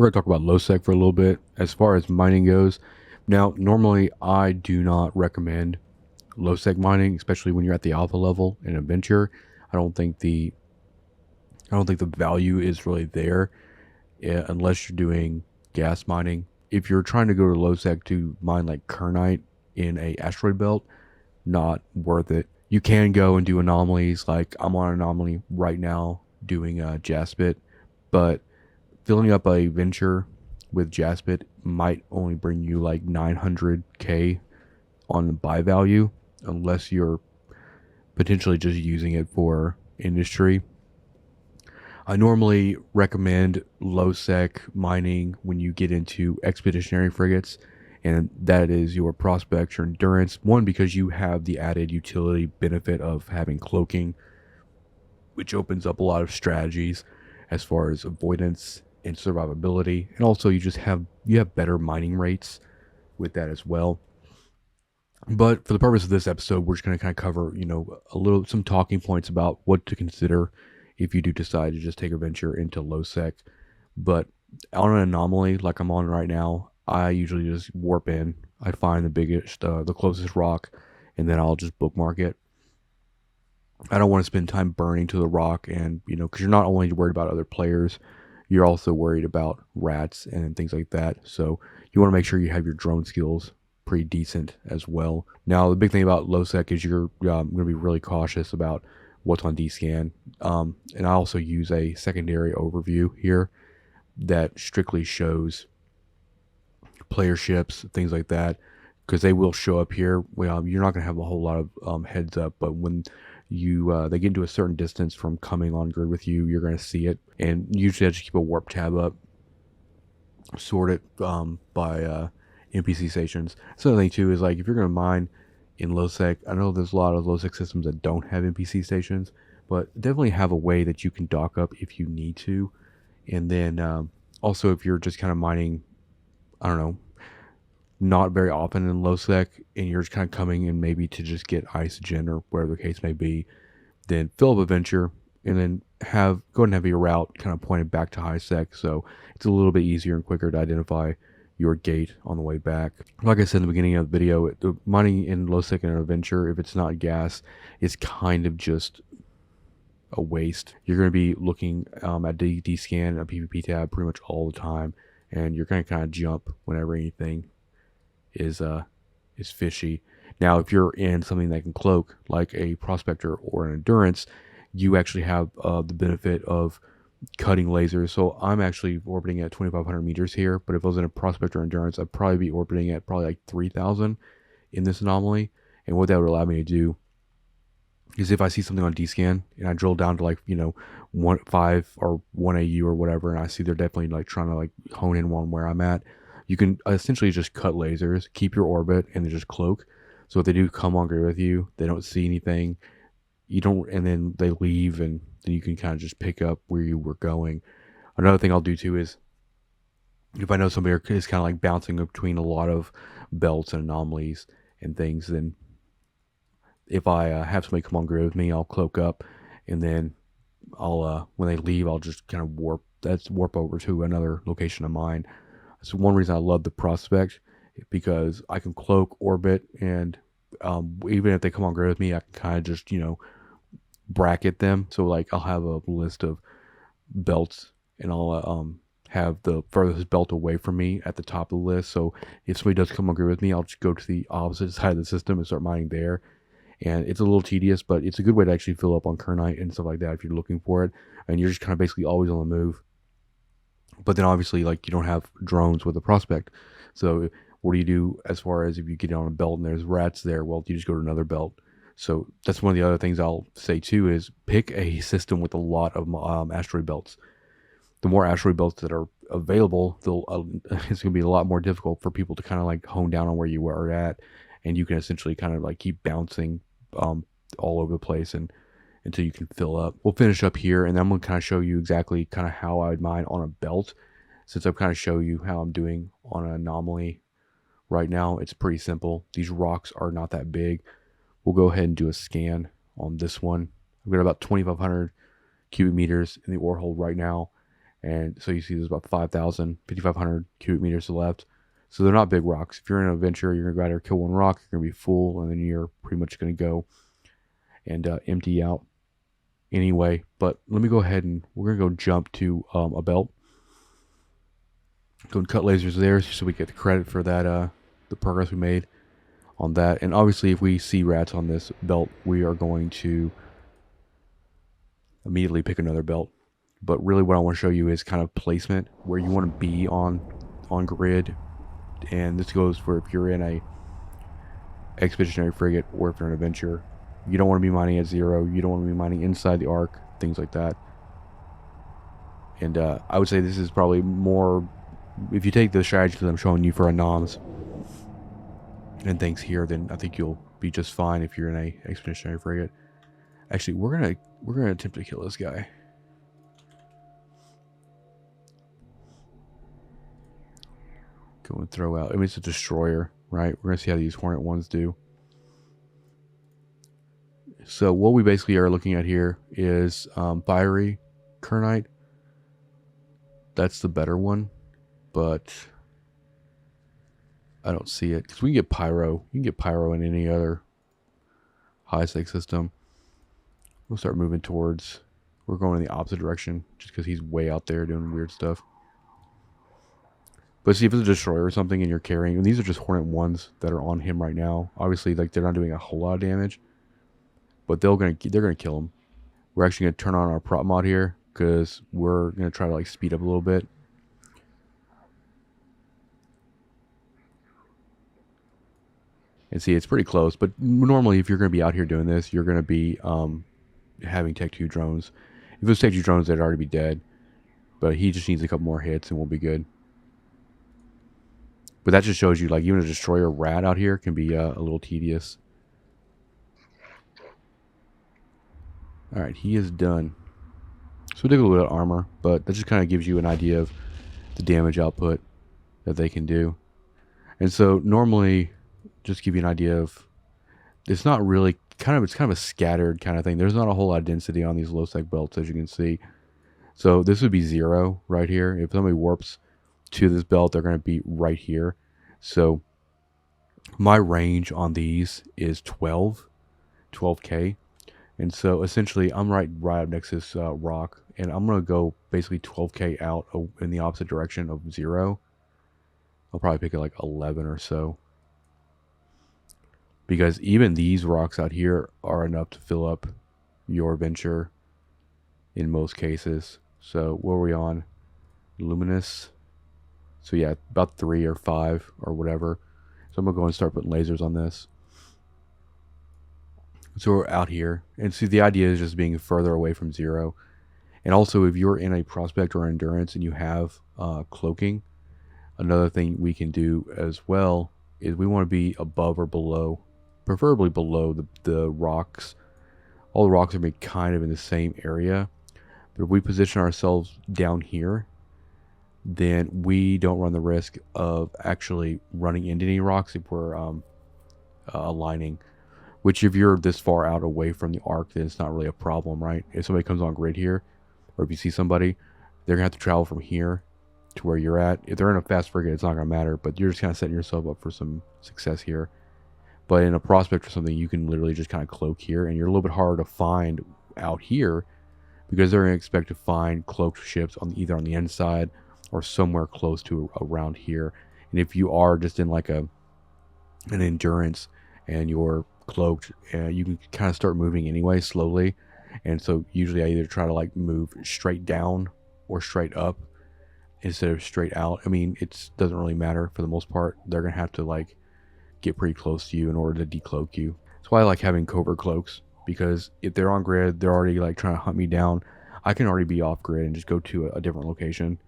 we're going to talk about low sec for a little bit as far as mining goes. Now, normally I do not recommend low sec mining, especially when you're at the alpha level in a venture. I don't think the I don't think the value is really there unless you're doing gas mining. If you're trying to go to low sec to mine like kernite in a asteroid belt, not worth it. You can go and do anomalies. Like I'm on an anomaly right now doing jaspit, but filling up a venture with jaspit might only bring you like 900k on the buy value unless you're potentially just using it for industry. I normally recommend low sec mining when you get into expeditionary frigates, and that is your prospect, your endurance. One, because you have the added utility benefit of having cloaking, which opens up a lot of strategies as far as avoidance and survivability, and also you have better mining rates with that as well. But for the purpose of this episode, we're just going to kind of cover, some talking points about what to consider if you do decide to just take a venture into low sec. But on an anomaly like I'm on right now, I usually just warp in. I find the closest rock, and then I'll just bookmark it. I don't want to spend time burning to the rock, and because you're not only worried about other players, you're also worried about rats and things like that. So you want to make sure you have your drone skills pretty decent as well. Now, the big thing about low sec is you're going to be really cautious about what's on DScan. And I also use a secondary overview here that strictly shows player ships, things like that, because they will show up here. Well, you're not going to have a whole lot of heads up, but when they get into a certain distance from coming on grid with you, you're going to see it. And usually I just keep a warp tab up, sort it by NPC stations. So the thing too is, like, if you're going to mine in low sec, I know there's a lot of low sec systems that don't have NPC stations, but definitely have a way that you can dock up if you need to. And then also, if you're just kind of mining, I don't know, not very often in low sec, and you're just kind of coming in maybe to just get isogen or whatever the case may be, then fill up a venture and then go ahead and have your route kind of pointed back to high sec, so it's a little bit easier and quicker to identify your gate on the way back. Like I said in the beginning of the video, the mining in low sec in an adventure, if it's not gas, is kind of just a waste. You're going to be looking at D-scan, a PvP tab pretty much all the time, and you're going to kind of jump whenever anything is fishy. Now, if you're in something that can cloak, like a prospector or an endurance, you actually have the benefit of cutting lasers. So I'm actually orbiting at 2,500 meters here, but if I was in a prospector endurance, I'd probably be orbiting at probably like 3,000 in this anomaly. And what that would allow me to do is, if I see something on D-scan and I drill down to 1.5 or 1 AU or whatever, and I see they're definitely like trying to like hone in on where I'm at, you can essentially just cut lasers, keep your orbit, and then just cloak. So if they do come on grid with you, they don't see anything, and then they leave, and then you can kind of just pick up where you were going. Another thing I'll do too is, if I know somebody is kind of like bouncing between a lot of belts and anomalies and things, then if I have somebody come on grid with me, I'll cloak up, and then I'll when they leave, I'll just kind of warp over to another location of mine. So one reason I love the prospect, because I can cloak, orbit, and even if they come on grid with me, I can kind of just bracket them. So like I'll have a list of belts, and I'll have the furthest belt away from me at the top of the list. So if somebody does come on grid with me, I'll just go to the opposite side of the system and start mining there. And it's a little tedious, but it's a good way to actually fill up on kernite and stuff like that if you're looking for it, and you're just kind of basically always on the move. But then obviously, like, you don't have drones with a prospect. So what do you do as far as if you get on a belt and there's rats there? Well, you just go to another belt. So that's one of the other things I'll say too, is pick a system with a lot of asteroid belts. The more asteroid belts that are available, it's going to be a lot more difficult for people to kind of like hone down on where you are at. And you can essentially kind of like keep bouncing all over the place and until you can fill up. We'll finish up here, and then I'm going to kind of show you exactly kind of how I would mine on a belt. Since I've kind of show you how I'm doing on an anomaly right now, it's pretty simple. These rocks are not that big. We'll go ahead and do a scan on this one. I've got about 2,500 cubic meters in the ore hole right now, And so you see there's about 5,500 cubic meters left. So they're not big rocks. If you're in an adventure, you're going to go out there, kill one rock, you're going to be full, and then you're pretty much going to go and empty out anyway. But let me go ahead and we're going to go jump to a belt. Go and cut lasers there so we get the credit for that, the progress we made on that. And obviously if we see rats on this belt, we are going to immediately pick another belt. But really what I want to show you is kind of placement, where you want to be on grid. And this goes for if you're in a expeditionary frigate or if you're in an adventure. You don't want to be mining at 0. You don't want to be mining inside the arc, things like that. And I would say this is probably more, if you take the strategy that I'm showing you for a noms and things here, then I think you'll be just fine if you're in a expeditionary frigate. Actually, we're gonna attempt to kill this guy. Go and throw out. I mean, it's a destroyer, right? We're gonna see how these Hornet ones do. So what we basically are looking at here is fiery Kernite. That's the better one, but I don't see it because we can get pyro. You can get pyro in any other high stakes system. We'll start moving towards. We're going in the opposite direction just because he's way out there doing weird stuff. But see, if it's a destroyer or something and you're carrying, and these are just Hornet ones that are on him right now. Obviously, like they're not doing a whole lot of damage, but they're gonna kill him. We're actually gonna turn on our prop mod here because we're gonna try to like speed up a little bit. And see, it's pretty close. But normally, if you're gonna be out here doing this, you're gonna be having Tech 2 drones. If it was Tech 2 drones, they'd already be dead. But he just needs a couple more hits and we'll be good. But that just shows you, like, even a destroyer rat out here can be a little tedious. Alright, he is done. So we take a little bit of armor, but that just kind of gives you an idea of the damage output that they can do. And so normally, just give you an idea of, it's not really, it's kind of a scattered kind of thing. There's not a whole lot of density on these low sec belts, as you can see. So this would be 0 right here. If somebody warps to this belt, they're going to be right here. So my range on these is 12k. And so essentially I'm right up next to this rock, and I'm going to go basically 12k out in the opposite direction of 0. I'll probably pick it like 11 or so, because even these rocks out here are enough to fill up your venture in most cases. So what are we on? Luminous. So yeah, about 3 or 5 or whatever. So I'm going to go and start putting lasers on this. So we're out here. And see, the idea is just being further away from 0. And also, if you're in a prospect or endurance and you have cloaking, another thing we can do as well is we want to be above or below, preferably below the rocks. All the rocks are made kind of in the same area. But if we position ourselves down here, then we don't run the risk of actually running into any rocks if we're aligning. Which, if you're this far out away from the arc, then it's not really a problem, right? If somebody comes on grid here, or if you see somebody, they're gonna have to travel from here to where you're at. If they're in a fast frigate, it's not gonna matter, but you're just kind of setting yourself up for some success here. But in a prospect or something, you can literally just kind of cloak here, and you're a little bit harder to find out here because they're gonna expect to find cloaked ships on either on the inside or somewhere close to around here. And if you are just in like an endurance and you're cloaked, you can kind of start moving anyway slowly. And so usually I either try to like move straight down or straight up instead of straight out. I mean, it doesn't really matter for the most part. They're gonna have to like get pretty close to you in order to decloak you. That's why I like having covert cloaks, because if they're on grid, they're already like trying to hunt me down. I can already be off grid and just go to a different location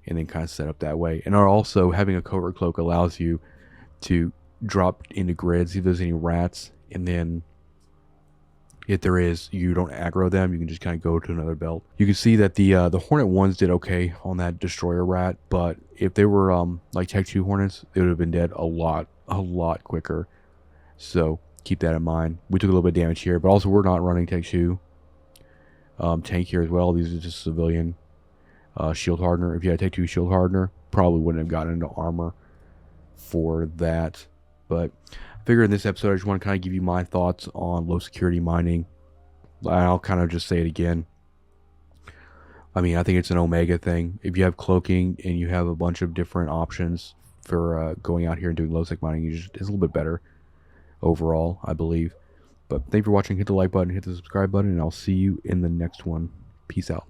and then kind of set up that way. And also having a covert cloak allows you to drop into grids, see if there's any rats, and then if there is, you don't aggro them. You can just kind of go to another belt. You can see that the Hornet ones did okay on that destroyer rat, but if they were like Tech 2 Hornets, they would have been dead a lot quicker. So keep that in mind. We took a little bit of damage here, but also we're not running Tech 2 tank here as well. These are just civilian shield hardener. If you had to take 2 shield hardener, probably wouldn't have gotten into armor for that. But I figure in this episode, I just want to kind of give you my thoughts on low security mining. I'll kind of just say it again. I mean, I think it's an omega thing. If you have cloaking and you have a bunch of different options for going out here and doing low sec mining, it's a little bit better overall, I believe. But thank you for watching. Hit the like button, hit the subscribe button, and I'll see you in the next one. Peace out.